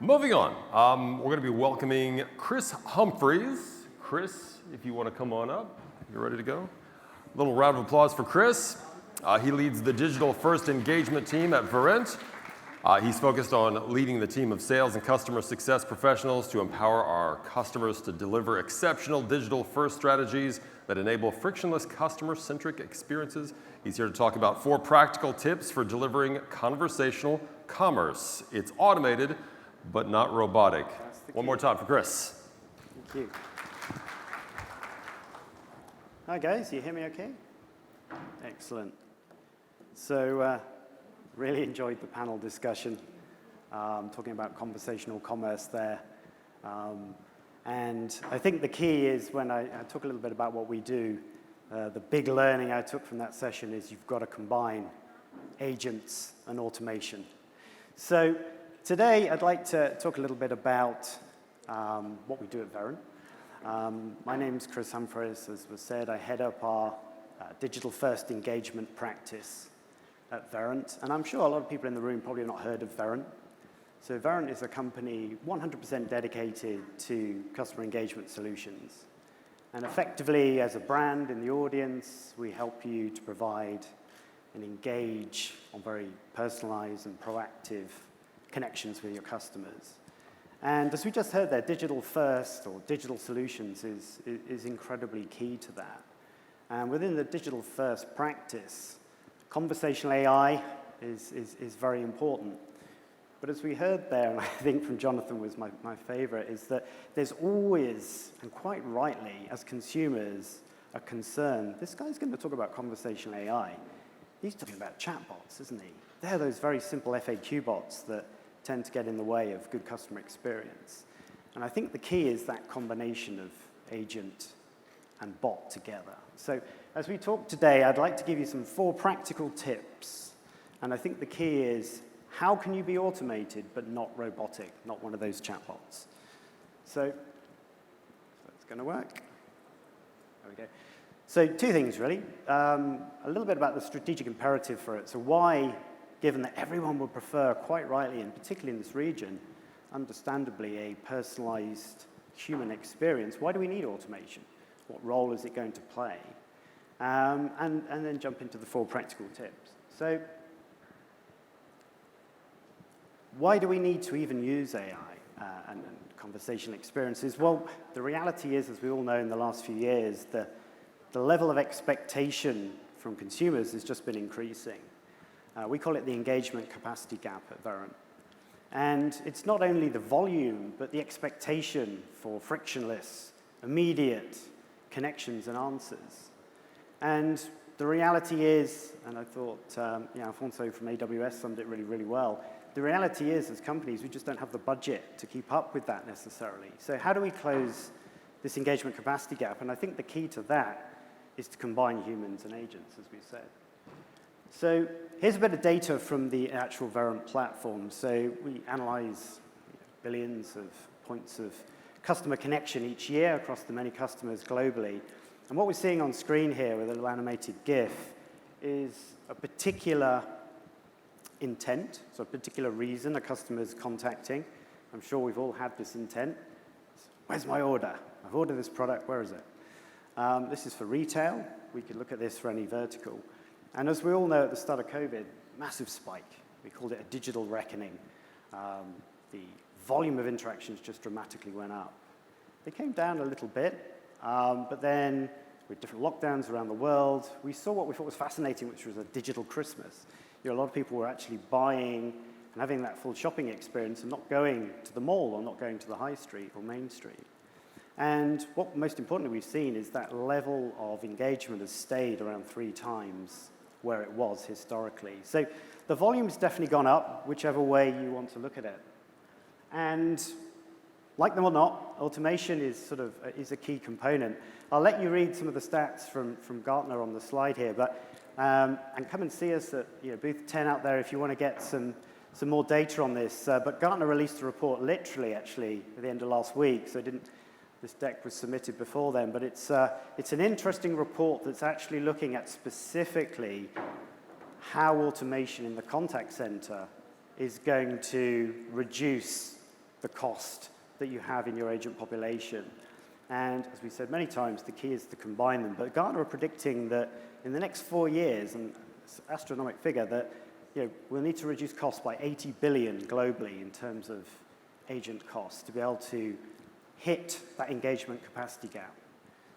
Moving on, we're going to be welcoming Chris Humphries. Chris, if you want to come on up, you're ready to go. A little round of applause for Chris. He leads the digital first engagement team at Verint. He's focused on leading the team of sales and customer success professionals to empower our customers to deliver exceptional digital first strategies that enable frictionless customer-centric experiences. He's here to talk about 4 practical tips for delivering conversational commerce. It's automated, but not robotic. One more time for Chris. Thank you. Hi guys, you hear me okay? Excellent. So, really enjoyed the panel discussion, talking about conversational commerce there. And I think the key is when I talk a little bit about what we do, the big learning I took from that session is you've got to combine agents and automation. So today I'd like to talk a little bit about what we do at Verint. My name's Chris Humphries. As was said, I head up our digital first engagement practice at Verint, and I'm sure a lot of people in the room probably have not heard of Verint. So Verint is a company 100% dedicated to customer engagement solutions. And effectively, as a brand in the audience, we help you to provide and engage on very personalized and proactive connections with your customers. And as we just heard there, digital first or digital solutions is incredibly key to that. And within the digital first practice, conversational AI is very important. But as we heard there, and I think from Jonathan was my favorite, is that there's always, and quite rightly, as consumers, a concern. This guy's going to talk about conversational AI. He's talking about chatbots, isn't he? They're those very simple FAQ bots that tend to get in the way of good customer experience. And I think the key is that combination of agent and bot together. So as we talk today, I'd like to give you some 4 practical tips. And I think the key is, how can you be automated but not robotic, not one of those chatbots? So it's going to work. There we go. So 2 things, really. A little bit about the strategic imperative for it. So why, given that everyone would prefer, quite rightly, and particularly in this region, understandably, a personalized human experience, why do we need automation? What role is it going to play? And then jump into the 4 practical tips. So why do we need to even use AI and conversational experiences? Well, the reality is, as we all know in the last few years, the level of expectation from consumers has just been increasing. We call it the engagement capacity gap at Verint. And it's not only the volume, but the expectation for frictionless, immediate connections and answers. And the reality is, and I thought Alfonso from AWS summed it really, really well, the reality is, as companies, we just don't have the budget to keep up with that necessarily. So how do we close this engagement capacity gap? And I think the key to that is to combine humans and agents, as we said. So here's a bit of data from the actual Verint platform. So we analyze billions of points of customer connection each year across the many customers globally. And what we're seeing on screen here with a little animated GIF is a particular intent, so a particular reason a customer is contacting. I'm sure we've all had this intent. Where's my order? I've ordered this product, where is it? This is for retail. We could look at this for any vertical. And as we all know, at the start of COVID, massive spike. We called it a digital reckoning. The volume of interactions just dramatically went up. They came down a little bit, but then with different lockdowns around the world, we saw what we thought was fascinating, which was a digital Christmas. A lot of people were actually buying and having that full shopping experience and not going to the mall or not going to the high street or main street. And what most importantly we've seen is that level of engagement has stayed around 3 times where it was historically. So the volume's definitely gone up, whichever way you want to look at it. And like them or not, automation is a key component. I'll let you read some of the stats from Gartner on the slide here, but and come and see us at booth 10 out there if you want to get some more data on this. But Gartner released a report literally, actually, at the end of last week, so this deck was submitted before then, but it's an interesting report that's actually looking at specifically how automation in the contact center is going to reduce the cost that you have in your agent population. And as we said many times, the key is to combine them. But Gartner are predicting that in the next 4 years, and it's an astronomical figure, that we'll need to reduce costs by 80 billion globally in terms of agent costs to be able to hit that engagement capacity gap.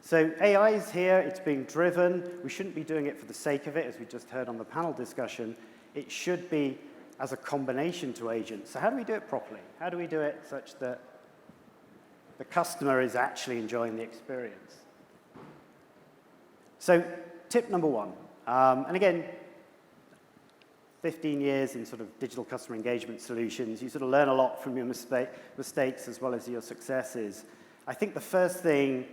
So AI is here, it's being driven. We shouldn't be doing it for the sake of it, as we just heard on the panel discussion. It should be as a combination to agents. So how do we do it properly? How do we do it such that the customer is actually enjoying the experience? So tip number one, and again, 15 years in sort of digital customer engagement solutions, you sort of learn a lot from your mistakes as well as your successes. I think the first thing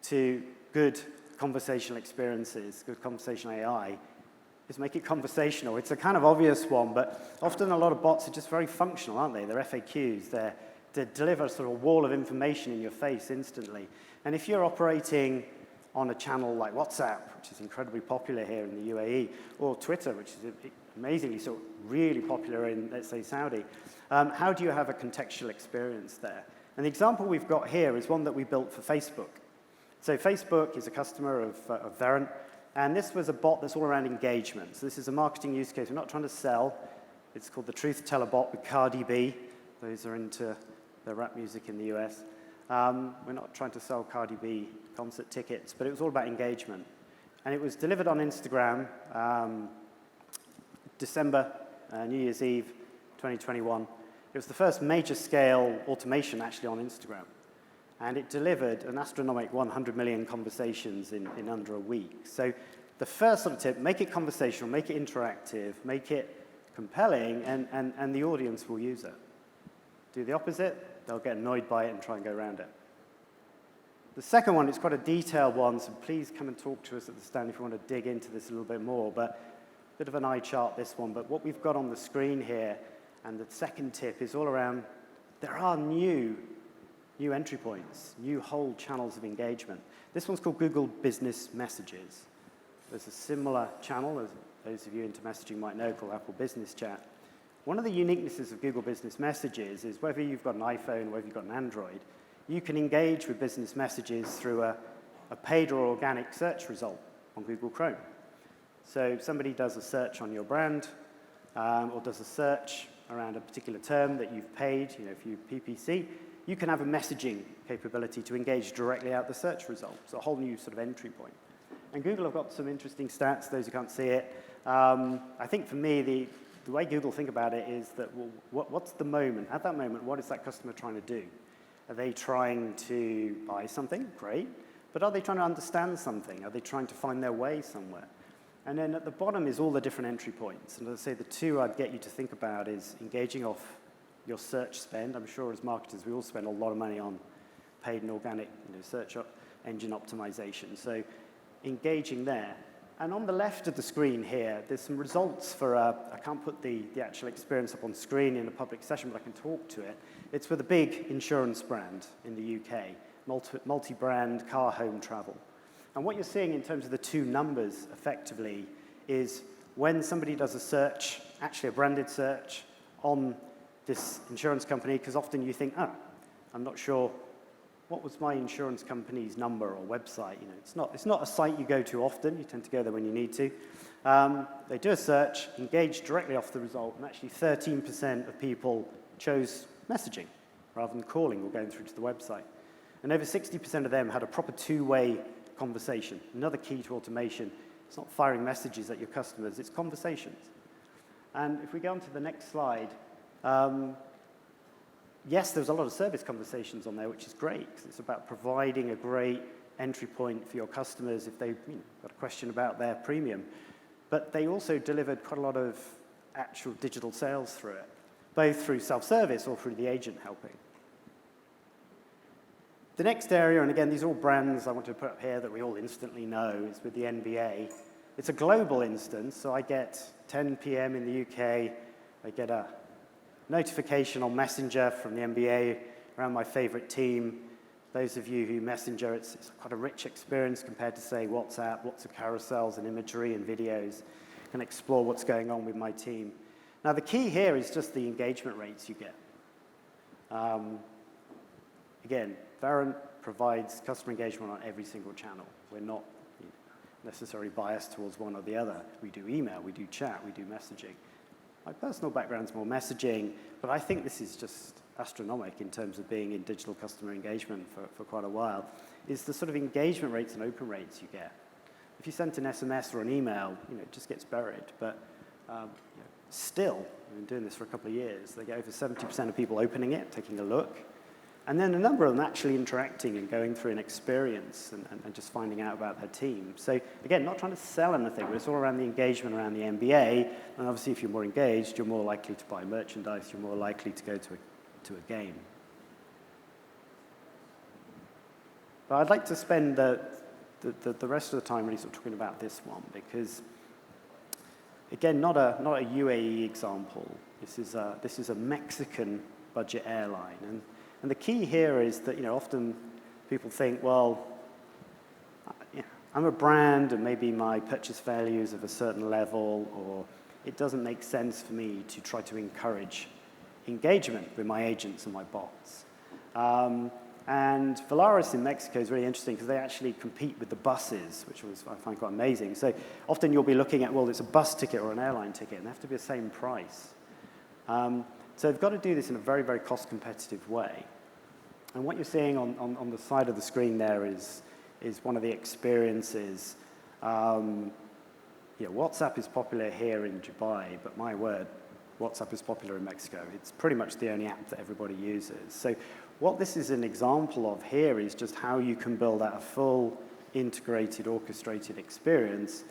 to good conversational experiences, good conversational AI, is make it conversational. It's a kind of obvious one, but often a lot of bots are just very functional, aren't they? They're FAQs. They deliver sort of a wall of information in your face instantly. And if you're operating on a channel like WhatsApp, which is incredibly popular here in the UAE, or Twitter, which is amazingly sort of really popular in, let's say, Saudi, how do you have a contextual experience there? And the example we've got here is one that we built for Facebook. So Facebook is a customer of Verint, and this was a bot that's all around engagement. So this is a marketing use case. We're not trying to sell. It's called the Truth Teller bot with Cardi B. Those are into the rap music in the US. We're not trying to sell Cardi B concert tickets, but it was all about engagement. And it was delivered on Instagram, December, New Year's Eve, 2021. It was the first major scale automation actually on Instagram. And it delivered an astronomical 100 million conversations in under a week. So the first sort of tip, make it conversational, make it interactive, make it compelling, and the audience will use it. Do the opposite, they'll get annoyed by it and try and go around it. The second one is quite a detailed one, so please come and talk to us at the stand if you want to dig into this a little bit more. But a bit of an eye chart, this one. But what we've got on the screen here, and the second tip is all around, there are new entry points, new whole channels of engagement. This one's called Google Business Messages. There's a similar channel, as those of you into messaging might know, called Apple Business Chat. One of the uniquenesses of Google Business Messages is whether you've got an iPhone, whether you've got an Android, you can engage with business messages through a paid or organic search result on Google Chrome. So if somebody does a search on your brand, or does a search around a particular term that you've paid, if you PPC, you can have a messaging capability to engage directly out the search result. So a whole new sort of entry point. And Google have got some interesting stats, those who can't see it. I think for me, the way Google think about it is that, well, what's the moment? At that moment, what is that customer trying to do? Are they trying to buy something? Great. But are they trying to understand something? Are they trying to find their way somewhere? And then at the bottom is all the different entry points. And as I say, the two I'd get you to think about is engaging off your search spend. I'm sure as marketers, we all spend a lot of money on paid and organic search engine optimization. So engaging there. And on the left of the screen here, there's some results for, I can't put the actual experience up on screen in a public session, but I can talk to it. It's with a big insurance brand in the UK, multi-brand car home travel. And what you're seeing in terms of the two numbers, effectively, is when somebody does a search, actually a branded search, on this insurance company, because often you think, oh, I'm not sure, what was my insurance company's number or website? It's not a site you go to often. You tend to go there when you need to. They do a search, engage directly off the result, and actually 13% of people chose messaging rather than calling or going through to the website. And over 60% of them had a proper two-way conversation. Another key to automation, it's not firing messages at your customers, it's conversations. And if we go on to the next slide, yes, there's a lot of service conversations on there, which is great, because it's about providing a great entry point for your customers if they've got a question about their premium. But they also delivered quite a lot of actual digital sales through it, both through self-service or through the agent helping. The next area, and again, these are all brands I want to put up here that we all instantly know, is with the NBA. It's a global instance, so I get 10 p.m. in the UK, I get a notification on Messenger from the NBA around my favorite team. Those of you who Messenger, it's quite a rich experience compared to, say, WhatsApp, lots of carousels and imagery and videos. I can explore what's going on with my team. Now, the key here is just the engagement rates you get. Again, Verint provides customer engagement on every single channel. We're not necessarily biased towards one or the other. We do email, we do chat, we do messaging. My personal background's more messaging, but I think this is just astronomical in terms of being in digital customer engagement for quite a while, is the sort of engagement rates and open rates you get. If you send an SMS or an email, it just gets buried. But still, I've been doing this for a couple of years, they get over 70% of people opening it, taking a look, and then a number of them actually interacting and going through an experience and just finding out about their team. So again, not trying to sell anything, but it's all around the engagement around the MBA. And obviously, if you're more engaged, you're more likely to buy merchandise, you're more likely to go to a game. But I'd like to spend the rest of the time really sort of talking about this one, because again, not a UAE example. This is a Mexican budget airline, and the key here is that often people think, well, I'm a brand, and maybe my purchase value is of a certain level, or it doesn't make sense for me to try to encourage engagement with my agents and my bots. And Volaris in Mexico is really interesting because they actually compete with the buses, which I find quite amazing. So often you'll be looking at, well, it's a bus ticket or an airline ticket, and they have to be the same price. So they've got to do this in a very, very cost-competitive way. And what you're seeing on the side of the screen there is one of the experiences. WhatsApp is popular here in Dubai, but my word, WhatsApp is popular in Mexico. It's pretty much the only app that everybody uses. So what this is an example of here is just how you can build out a full, integrated, orchestrated experience.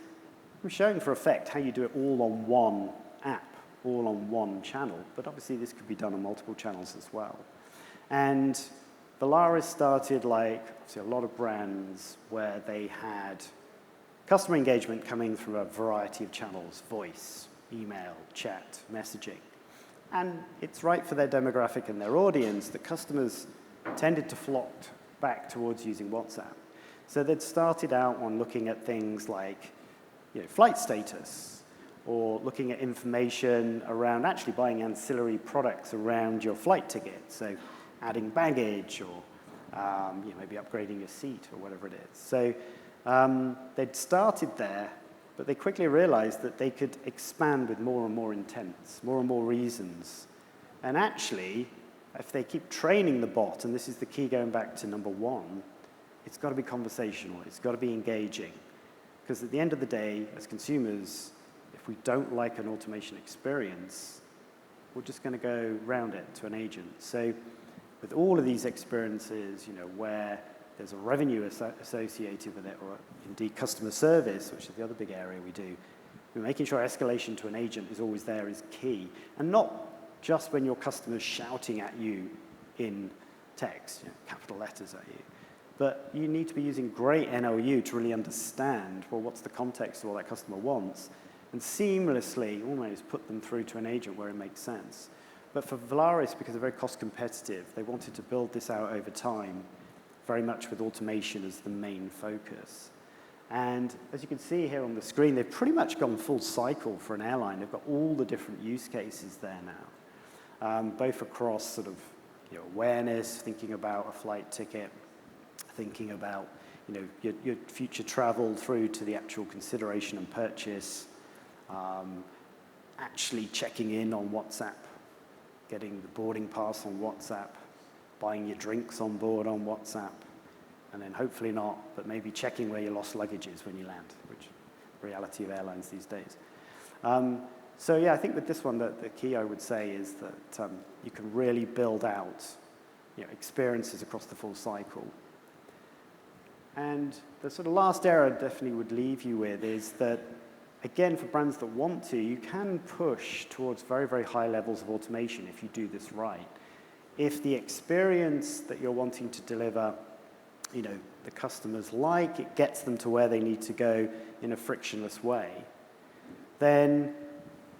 I'm showing for effect how you do it all on one app, all on one channel. But obviously, this could be done on multiple channels as well. And Volaris started like obviously a lot of brands where they had customer engagement coming from a variety of channels: voice, email, chat, messaging. And it's right for their demographic and their audience that customers tended to flock back towards using WhatsApp. So they'd started out on looking at things like flight status, or looking at information around actually buying ancillary products around your flight ticket. So adding baggage, or maybe upgrading your seat, or whatever it is. So they'd started there, but they quickly realized that they could expand with more and more intents, more and more reasons. And actually, if they keep training the bot, and this is the key going back to number one, it's got to be conversational, it's got to be engaging. Because at the end of the day, as consumers, if we don't like an automation experience, we're just going to go round it to an agent. So with all of these experiences, where there's a revenue associated with it, or indeed customer service, which is the other big area we do, we're making sure escalation to an agent is always there is key. And not just when your customer's shouting at you in text, capital letters at you. But you need to be using great NLU to really understand, well, what's the context of what that customer wants, and seamlessly almost put them through to an agent where it makes sense. But for Volaris, because they're very cost competitive, they wanted to build this out over time, very much with automation as the main focus. And as you can see here on the screen, they've pretty much gone full cycle for an airline. They've got all the different use cases there now, both across sort of awareness, thinking about a flight ticket, thinking about your future travel through to the actual consideration and purchase, actually checking in on WhatsApp, getting the boarding pass on WhatsApp, buying your drinks on board on WhatsApp, and then hopefully not, but maybe checking where your lost luggage is when you land, which is the reality of airlines these days. So yeah, I think with this one, the key I would say is that you can really build out experiences across the full cycle. And the sort of last area I definitely would leave you with is that, again, for brands that want to, you can push towards very, very high levels of automation if you do this right. If the experience that you're wanting to deliver, the customers like, it gets them to where they need to go in a frictionless way, then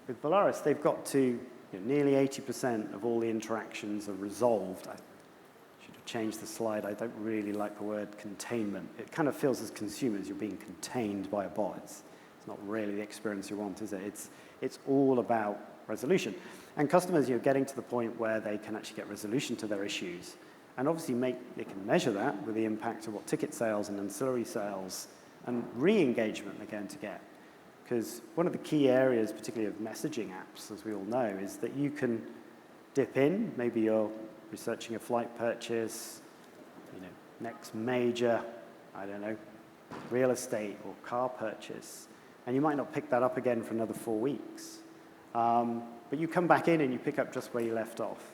with Volaris, they've got to, nearly 80% of all the interactions are resolved. I should have changed the slide. I don't really like the word containment. It kind of feels as consumers you're being contained by a bot. It's not really the experience you want, is it? It's all about resolution. And customers, getting to the point where they can actually get resolution to their issues. And obviously they can measure that with the impact of what ticket sales and ancillary sales and re-engagement they're going to get. Because one of the key areas, particularly of messaging apps, as we all know, is that you can dip in. Maybe you're researching a flight purchase, next major, I don't know, real estate or car purchase. And you might not pick that up again for another 4 weeks. But you come back in and you pick up just where you left off.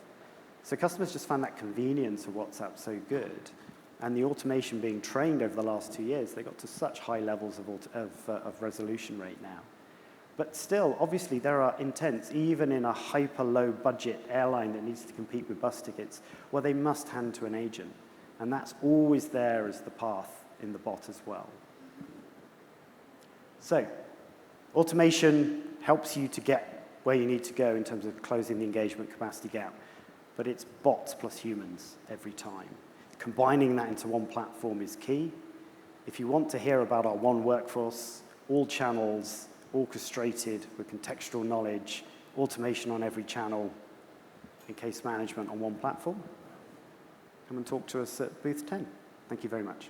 So customers just found that convenience of WhatsApp so good. And the automation being trained over the last 2 years, they got to such high levels of resolution rate now. But still, obviously, there are intents, even in a hyper-low budget airline that needs to compete with bus tickets, where they must hand to an agent. And that's always there as the path in the bot as well. So automation helps you to get where you need to go in terms of closing the engagement capacity gap. But it's bots plus humans every time. Combining that into one platform is key. If you want to hear about our one workforce, all channels orchestrated with contextual knowledge, automation on every channel, and case management on one platform, come and talk to us at booth 10. Thank you very much.